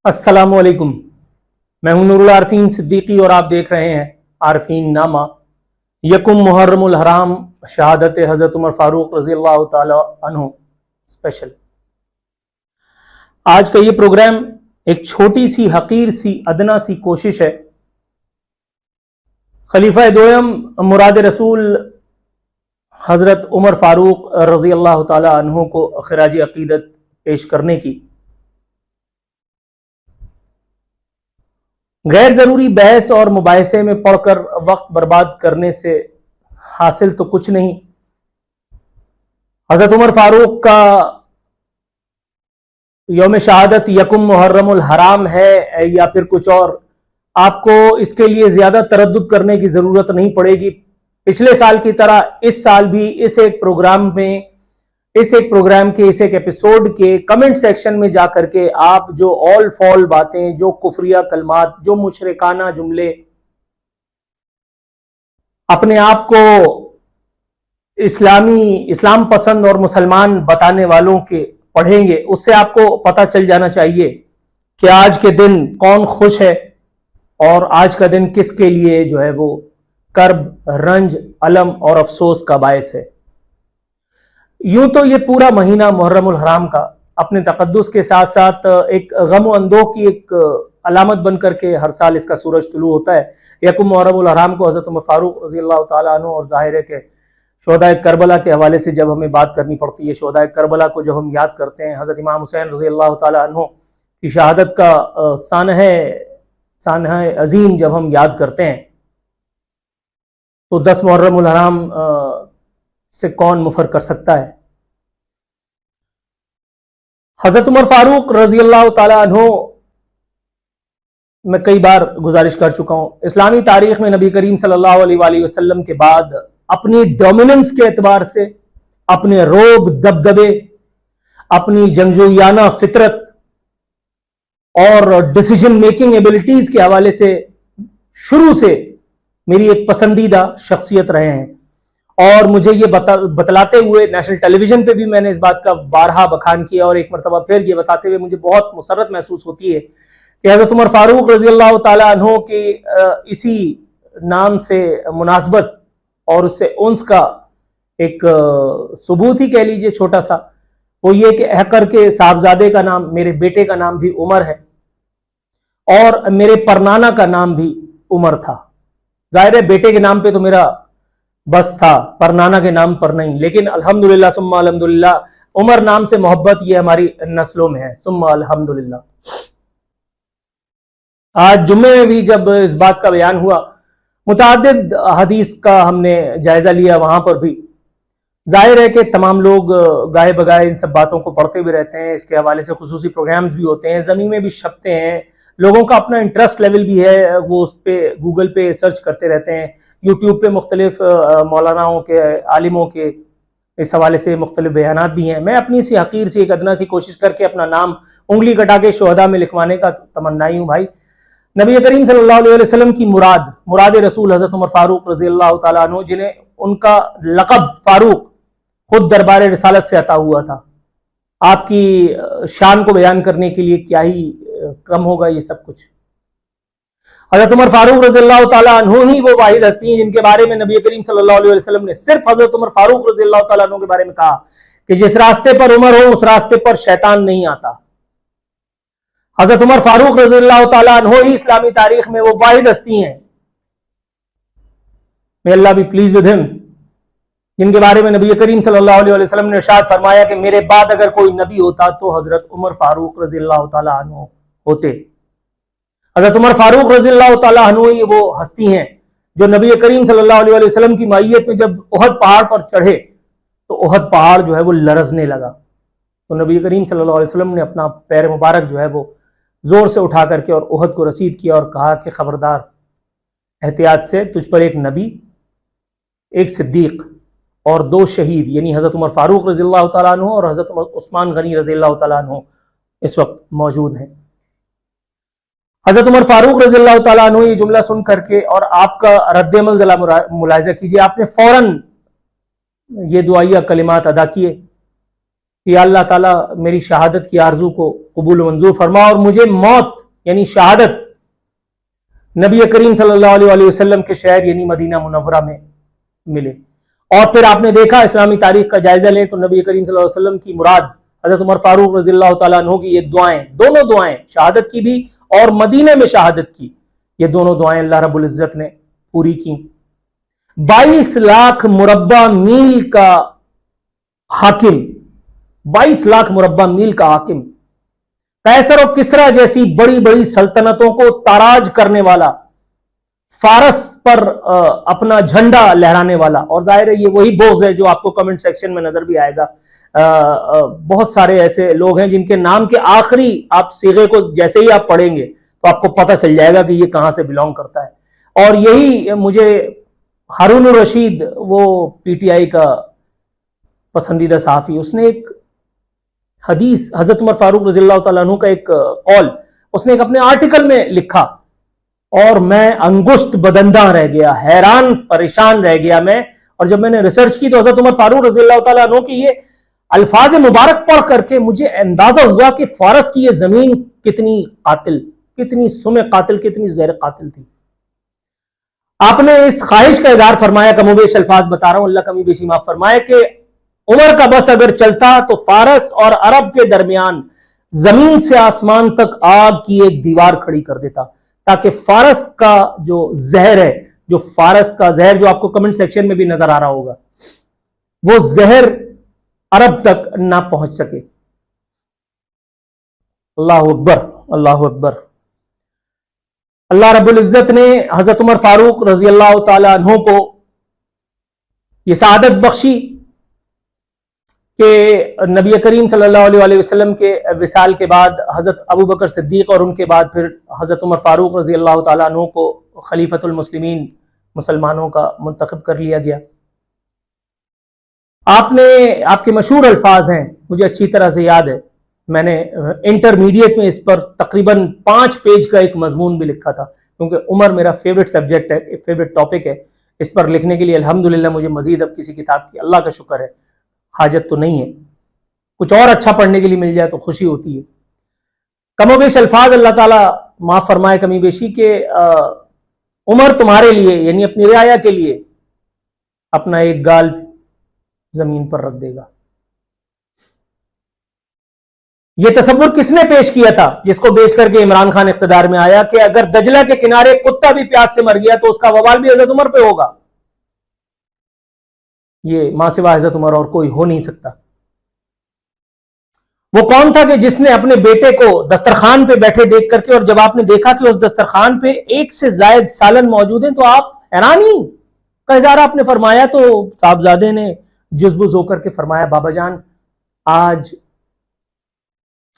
السلام علیکم، میں ہوں نور العارفین صدیقی اور آپ دیکھ رہے ہیں عارفین نامہ۔ یکم محرم الحرام، شہادت حضرت عمر فاروق رضی اللہ تعالی عنہ اسپیشل۔ آج کا یہ پروگرام ایک چھوٹی سی حقیر سی ادنا سی کوشش ہے خلیفہ دوم مراد رسول حضرت عمر فاروق رضی اللہ تعالی عنہ کو خراج عقیدت پیش کرنے کی۔ غیر ضروری بحث اور مباحثے میں پڑھ کر وقت برباد کرنے سے حاصل تو کچھ نہیں۔ حضرت عمر فاروق کا یوم شہادت یکم محرم الحرام ہے یا پھر کچھ اور، آپ کو اس کے لیے زیادہ تردد کرنے کی ضرورت نہیں پڑے گی۔ پچھلے سال کی طرح اس سال بھی اس ایک پروگرام کے اس ایک ایپیسوڈ کے کمنٹ سیکشن میں جا کر کے آپ جو آل فال باتیں، جو کفریہ کلمات، جو مشرکانہ جملے اپنے آپ کو اسلام پسند اور مسلمان بتانے والوں کے پڑھیں گے، اس سے آپ کو پتہ چل جانا چاہیے کہ آج کے دن کون خوش ہے اور آج کا دن کس کے لیے جو ہے وہ کرب، رنج، الم اور افسوس کا باعث ہے۔ یوں تو یہ پورا مہینہ محرم الحرام کا اپنے تقدس کے ساتھ ساتھ ایک غم و اندوہ کی ایک علامت بن کر کے ہر سال اس کا سورج طلوع ہوتا ہے۔ یکم محرم الحرام کو حضرت عمر فاروق رضی اللہ تعالیٰ عنہ اور ظاہر ہے کہ شہدائے کربلا کے حوالے سے جب ہمیں بات کرنی پڑتی ہے، شہدائے کربلا کو جب ہم یاد کرتے ہیں، حضرت امام حسین رضی اللہ تعالیٰ عنہ کی شہادت کا سانحہ عظیم جب ہم یاد کرتے ہیں تو 10 محرم الحرام سے کون مفر کر سکتا ہے۔ حضرت عمر فاروق رضی اللہ تعالی عنہ، میں کئی بار گزارش کر چکا ہوں، اسلامی تاریخ میں نبی کریم صلی اللہ علیہ وآلہ وسلم کے بعد اپنی ڈومیننس کے اعتبار سے، اپنے روب دبدبے، اپنی جنگجویانہ فطرت اور ڈیسیجن میکنگ ایبلٹیز کے حوالے سے شروع سے میری ایک پسندیدہ شخصیت رہے ہیں، اور مجھے یہ بتلاتے ہوئے نیشنل ٹیلی ویژن پہ بھی میں نے اس بات کا بارہا بخان کیا، اور ایک مرتبہ پھر یہ بتاتے ہوئے مجھے بہت مسرت محسوس ہوتی ہے کہ حضرت عمر فاروق رضی اللہ تعالی عنہ کی اسی نام سے مناسبت اور اس سے انس کا ایک ثبوت ہی کہہ لیجئے چھوٹا سا، وہ یہ کہ احقر کے صاحبزادے کا نام، میرے بیٹے کا نام بھی عمر ہے اور میرے پرنانا کا نام بھی عمر تھا۔ ظاہر ہے بیٹے کے نام پہ تو میرا بس تھا، پرنانا کے نام پر نہیں، لیکن الحمدللہ ثم الحمدللہ عمر نام سے محبت یہ ہماری نسلوں میں ہے، ثم الحمدللہ۔ آج جمعے میں بھی جب اس بات کا بیان ہوا، متعدد حدیث کا ہم نے جائزہ لیا، وہاں پر بھی ظاہر ہے کہ تمام لوگ گائے بگائے ان سب باتوں کو پڑھتے ہوئے رہتے ہیں، اس کے حوالے سے خصوصی پروگرامز بھی ہوتے ہیں، زمین میں بھی چھپتے ہیں، لوگوں کا اپنا انٹرسٹ لیول بھی ہے، وہ اس پہ گوگل پہ سرچ کرتے رہتے ہیں، یوٹیوب پہ مختلف مولاناؤں کے، عالموں کے اس حوالے سے مختلف بیانات بھی ہیں۔ میں اپنی سی حقیر سی ایک ادنا سی کوشش کر کے اپنا نام انگلی کٹا کے شہداء میں لکھوانے کا تمنائی ہوں بھائی۔ نبی کریم صلی اللہ علیہ وسلم کی مراد رسول حضرت عمر فاروق رضی اللہ تعالیٰ عنہ، جنہیں ان کا لقب فاروق خود دربار رسالت سے عطا ہوا تھا، آپ کی شان کو بیان کرنے کے لیے کیا ہی کم ہوگا یہ سب کچھ۔ حضرت عمر فاروق رضی اللہ تعالیٰ عنہ ہی وہ واحد ہستی ہیں جن کے بارے میں نبی کریم صلی اللہ علیہ وسلم نے صرف حضرت عمر فاروق رضی اللہ تعالیٰ عنہ کے بارے میں کہا کہ جس راستے پر عمر ہو اس راستے پر شیطان نہیں آتا۔ حضرت عمر فاروق رضی اللہ تعالیٰ عنہ ہی اسلامی تاریخ میں وہ واحد ہستی ہیں، may Allah be pleased with him، جن کے بارے میں نبی کریم صلی اللہ علیہ وسلم نے ارشاد فرمایا کہ میرے بعد اگر کوئی نبی ہوتا تو حضرت عمر فاروق رضی اللہ تعالیٰ عنہ ہوتے۔ حضرت عمر فاروق رضی اللہ تعالیٰ عنہ ہی وہ ہستی ہیں جو نبی کریم صلی اللہ علیہ وسلم کی معیت میں جب احد پہاڑ پر چڑھے تو احد پہاڑ جو ہے وہ لرزنے لگا، تو نبی کریم صلی اللہ علیہ وسلم نے اپنا پیر مبارک جو ہے وہ زور سے اٹھا کر کے اور احد کو رسید کیا اور کہا کہ خبردار، احتیاط سے، تجھ پر ایک نبی، ایک صدیق اور 2 شہید، یعنی حضرت عمر فاروق رضی اللہ تعالیٰ عنہ اور حضرت عثمان غنی رضی اللہ تعالیٰ عنہ اس وقت موجود ہیں۔ حضرت عمر فاروق رضی اللہ تعالیٰ عنہ یہ جملہ سن کر کے اور آپ کا رد عمل ذرا ملاحظہ کیجئے، آپ نے فوراً یہ دعائیہ کلمات ادا کیے کہ یا اللہ تعالیٰ میری شہادت کی آرزو کو قبول و منظور فرما اور مجھے موت یعنی شہادت نبی کریم صلی اللہ علیہ وسلم کے شہر یعنی مدینہ منورہ میں ملے۔ اور پھر آپ نے دیکھا اسلامی تاریخ کا جائزہ لیں تو نبی کریم صلی اللہ علیہ وسلم کی مراد حضرت عمر فاروق رضی اللہ تعالیٰ عنہ کی یہ دعائیں، دونوں دعائیں، شہادت کی بھی اور مدینہ میں شہادت کی، یہ دونوں دعائیں اللہ رب العزت نے پوری کی۔ 22 لاکھ مربع میل کا حاکم، 22 لاکھ مربع میل کا حاکم، قیصر و کسریٰ جیسی بڑی بڑی سلطنتوں کو تاراج کرنے والا، فارس پر اپنا جھنڈا لہرانے والا، اور ظاہر ہے یہ وہی بغض ہے جو آپ کو کمنٹ سیکشن میں نظر بھی آئے گا۔ بہت سارے ایسے لوگ ہیں جن کے نام کے آخری آپ صیغے کو جیسے ہی آپ پڑھیں گے تو آپ کو پتہ چل جائے گا کہ یہ کہاں سے بلونگ کرتا ہے۔ اور یہی مجھے ہارون الرشید، وہ پی ٹی آئی کا پسندیدہ صحافی، اس نے ایک حدیث حضرت عمر فاروق رضی اللہ تعالیٰ عنہ کا ایک قول اس نے ایک اپنے آرٹیکل میں لکھا اور میں انگشت بدندہ رہ گیا، حیران پریشان رہ گیا میں۔ اور جب میں نے ریسرچ کی تو حضرت عمر فاروق رضی اللہ تعالیٰ عنہ کی یہ الفاظ مبارک پڑھ کر کے مجھے اندازہ ہوا کہ فارس کی یہ زمین کتنی قاتل، کتنی سم قاتل، کتنی زہر قاتل تھی۔ آپ نے اس خواہش کا اظہار فرمایا، کم و بیش الفاظ بتا رہا ہوں، اللہ کمی بیشی معاف فرمائے، کہ عمر کا بس اگر چلتا تو فارس اور عرب کے درمیان زمین سے آسمان تک آگ کی ایک دیوار کھڑی کر دیتا، تاکہ فارس کا جو زہر ہے، جو فارس کا زہر جو آپ کو کمنٹ سیکشن میں بھی نظر آ رہا ہوگا، وہ زہر عرب تک نہ پہنچ سکے۔ اللہ اکبر، اللہ اکبر۔ اللہ رب العزت نے حضرت عمر فاروق رضی اللہ تعالی عنہ کو یہ سعادت بخشی کہ نبی کریم صلی اللہ علیہ وسلم کے وصال کے بعد حضرت ابو بکر صدیق اور ان کے بعد پھر حضرت عمر فاروق رضی اللہ تعالیٰ عنہ کو خلیفۃ المسلمین، مسلمانوں کا منتخب کر لیا گیا۔ آپ کے مشہور الفاظ ہیں، مجھے اچھی طرح سے یاد ہے، میں نے انٹرمیڈیٹ میں اس پر تقریباً 5 پیج کا ایک مضمون بھی لکھا تھا، کیونکہ عمر میرا فیوریٹ سبجیکٹ ہے، فیوریٹ ٹاپک ہے۔ اس پر لکھنے کے لیے الحمدللہ مجھے مزید اب کسی کتاب کی اللہ کا شکر ہے حاجت تو نہیں ہے، کچھ اور اچھا پڑھنے کے لیے مل جائے تو خوشی ہوتی ہے۔ کم و بیش الفاظ اللہ تعالیٰ معاف فرمائے کمی بیشی، کہ عمر تمہارے لیے یعنی اپنی رعایا کے لیے اپنا ایک گال زمین پر رکھ دے گا۔ یہ تصور کس نے پیش کیا تھا جس کو بیچ کر کے عمران خان اقتدار میں آیا کہ اگر دجلہ کے کنارے کتا بھی پیاس سے مر گیا تو اس کا وبال بھی حضرت عمر پہ ہوگا؟ یہ ماں سوا حضرت عمر اور کوئی ہو نہیں سکتا۔ وہ کون تھا کہ جس نے اپنے بیٹے کو دسترخوان پہ بیٹھے دیکھ کر کے، اور جب آپ نے دیکھا کہ اس دسترخوان پہ 1 سے زائد سالن موجود ہیں تو آپ حیرانی کا اظہار آپ نے فرمایا، تو صاحبزادے نے جزبز ہو کر کے فرمایا بابا جان آج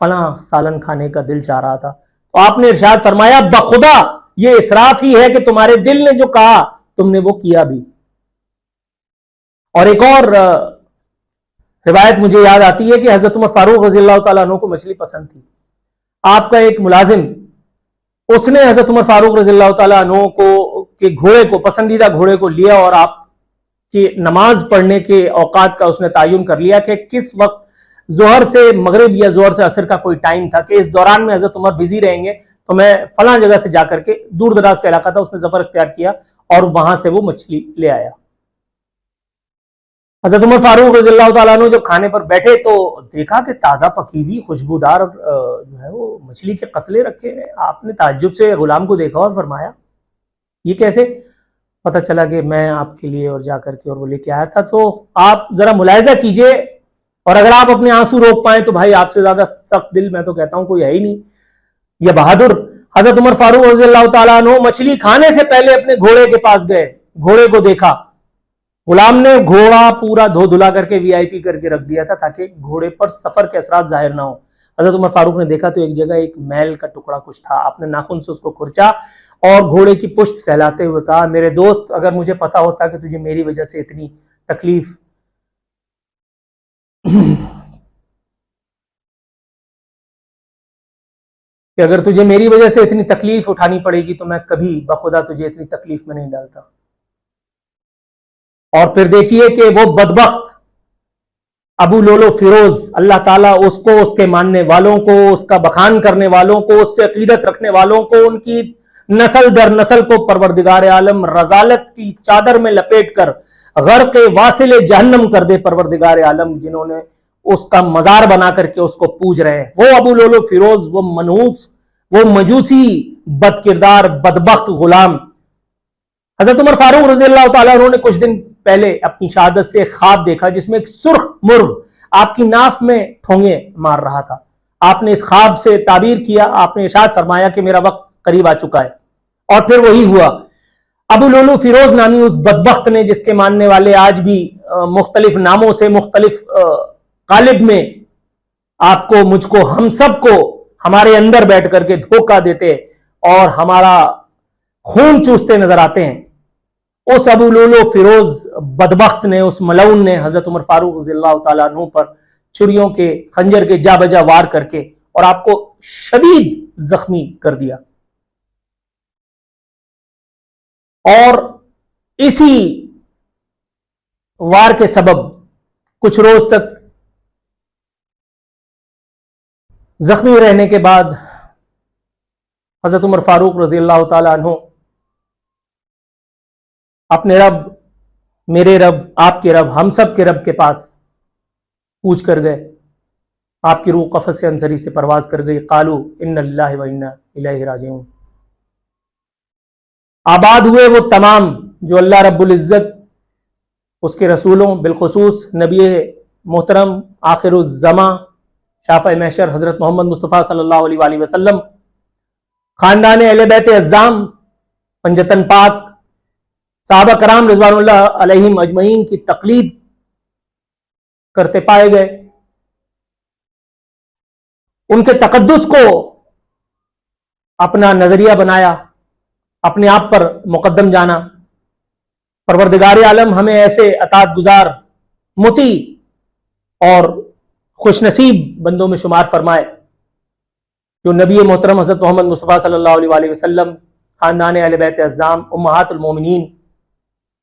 فلاں سالن کھانے کا دل چاہ رہا تھا، تو آپ نے ارشاد فرمایا بخدا یہ اسراف ہی ہے کہ تمہارے دل نے جو کہا تم نے وہ کیا بھی۔ اور ایک اور روایت مجھے یاد آتی ہے کہ حضرت عمر فاروق رضی اللہ تعالیٰ عنہ کو مچھلی پسند تھی۔ آپ کا ایک ملازم، اس نے حضرت عمر فاروق رضی اللہ تعالیٰ عنہ کو کے گھوڑے کو، پسندیدہ گھوڑے کو لیا اور آپ کی نماز پڑھنے کے اوقات کا اس نے تعین کر لیا کہ کس وقت ظہر سے مغرب یا ظہر سے عصر کا کوئی ٹائم تھا کہ اس دوران میں حضرت عمر بزی رہیں گے، تو میں فلاں جگہ سے جا کر کے، دور دراز کا علاقہ تھا، اس نے سفر اختیار کیا اور وہاں سے وہ مچھلی لے آیا۔ حضرت عمر فاروق رضی اللہ تعالیٰ عنہ جب کھانے پر بیٹھے تو دیکھا کہ تازہ پکی ہوئی خوشبودار جو ہے وہ مچھلی کے قتلے رکھے ہیں۔ آپ نے تعجب سے غلام کو دیکھا اور فرمایا یہ کیسے؟ پتہ چلا کہ میں آپ کے لیے اور جا کر کے اور وہ لے کے آیا تھا۔ تو آپ ذرا ملاحظہ کیجئے، اور اگر آپ اپنے آنسو روک پائیں تو بھائی آپ سے زیادہ سخت دل میں تو کہتا ہوں کوئی ہے ہی نہیں، یہ بہادر حضرت عمر فاروق رضی اللہ تعالیٰ عنہ مچھلی کھانے سے پہلے اپنے گھوڑے کے پاس گئے، گھوڑے کو دیکھا، غلام نے گھوڑا پورا دھو دھلا کر کے وی آئی پی کر کے رکھ دیا تھا تاکہ گھوڑے پر سفر کے اثرات ظاہر نہ ہو۔ حضرت عمر فاروق نے دیکھا تو ایک جگہ ایک میل کا ٹکڑا کچھ تھا، آپ نے ناخن سے اس کو کھرچا اور گھوڑے کی پشت سہلاتے ہوئے کہا میرے دوست اگر مجھے پتا ہوتا کہ تجھے میری وجہ سے اتنی تکلیف کہ اگر تجھے میری وجہ سے اتنی تکلیف اٹھانی پڑے گی تو میں کبھی بخدا تجھے اتنی تکلیف میں نہیں ڈالتا۔ اور پھر دیکھیے کہ وہ بدبخت ابو لولو فیروز، اللہ تعالیٰ اس کو، اس کے ماننے والوں کو، اس کا بخان کرنے والوں کو، اس سے عقیدت رکھنے والوں کو، ان کی نسل در نسل کو پروردگار عالم رضالت کی چادر میں لپیٹ کر غرق واصل جہنم کر دے پروردگار عالم، جنہوں نے اس کا مزار بنا کر کے اس کو پوج رہے ہیں۔ وہ ابو لولو فیروز، وہ منحوس، وہ مجوسی، بد کردار، بدبخت غلام۔ حضرت عمر فاروق رضی اللہ تعالیٰ عنہ نے کچھ دن پہلے اپنی شہادت سے خواب دیکھا جس میں ایک سرخ مرغ آپ کی ناف میں ٹھونگے مار رہا تھا۔ آپ نے اس خواب سے تعبیر کیا، آپ نے ارشاد فرمایا کہ میرا وقت قریب آ چکا ہے، اور پھر وہی ہوا۔ ابو لولو فیروز نامی اس بدبخت نے، جس کے ماننے والے آج بھی مختلف ناموں سے، مختلف قالب میں آپ کو، مجھ کو، ہم سب کو ہمارے اندر بیٹھ کر کے دھوکہ دیتے اور ہمارا خون چوستے نظر آتے ہیں، اس ابو لولو فیروز بدبخت نے، اس ملعون نے حضرت عمر فاروق رضی اللہ تعالیٰ عنہ پر چھریوں کے، خنجر کے جا بجا وار کر کے اور آپ کو شدید زخمی کر دیا۔ اور اسی وار کے سبب کچھ روز تک زخمی رہنے کے بعد حضرت عمر فاروق رضی اللہ تعالیٰ عنہ اپنے رب، میرے رب، آپ کے رب، ہم سب کے رب کے پاس پوچھ کر گئے۔ آپ کی روح قفس انصری سے پرواز کر گئی۔ قالو ان اللہ و انا الیہ راجعون۔ آباد ہوئے وہ تمام جو اللہ رب العزت، اس کے رسولوں، بالخصوص نبی محترم آخر الزماں شافع محشر حضرت محمد مصطفیٰ صلی اللہ علیہ وآلہ وسلم، خاندان اہل بیت عظام، پنجتن پاک، صحابہ کرام رضوان اللہ علیہم اجمعین کی تقلید کرتے پائے گئے۔ ان کے تقدس کو اپنا نظریہ بنایا، اپنے آپ پر مقدم جانا۔ پروردگار عالم ہمیں ایسے اطاعت گزار، مطیع اور خوش نصیب بندوں میں شمار فرمائے جو نبی محترم حضرت محمد مصطفیٰ صلی اللہ علیہ وآلہ وسلم، خاندان اہل بیت عظام، امہات المومنین،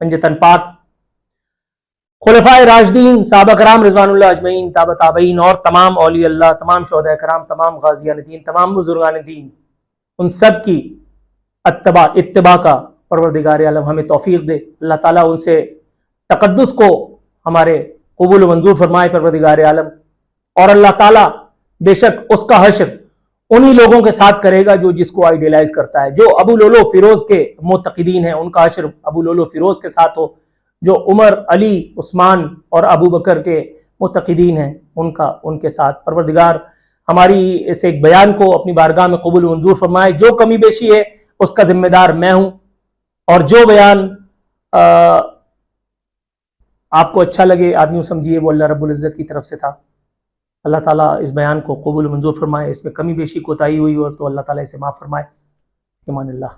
پنجتن پاک، خلفائے راشدین، صحابہ کرام رضوان اللہ اجمعین، تابع تابعین اور تمام اولیاء اللہ، تمام شہداء کرام، تمام غازیان دین، تمام بزرگان دین، ان سب کی اتباع کا پروردگار عالم ہمیں توفیق دے۔ اللہ تعالیٰ ان سے تقدس کو ہمارے قبول و منظور فرمائے پروردگار عالم، اور اللہ تعالیٰ بے شک اس کا حشر انہی لوگوں کے ساتھ کرے گا جو جس کو آئیڈیلائز کرتا ہے، جو ابو لولو فیروز کے معتقدین ہیں، ان کا حشر ابو لولو فیروز کے ساتھ ہو، جو عمر، علی، عثمان اور ابو بکر کے معتقدین ہیں ان کے ساتھ۔ پروردگار ہماری اس ایک بیان کو اپنی بارگاہ میں قبول و منظور فرمائے۔ جو کمی بیشی ہے اس کا ذمہ دار میں ہوں، اور جو بیان آپ کو اچھا لگے، آدمیوں سمجھیے وہ اللہ رب العزت کی طرف سے تھا۔ اللہ تعالیٰ اس بیان کو قبول و منظور فرمائے، اس میں کمی بیشی کوتاہی ہوئی اور تو اللہ تعالیٰ اسے معاف فرمائے۔ امان اللہ۔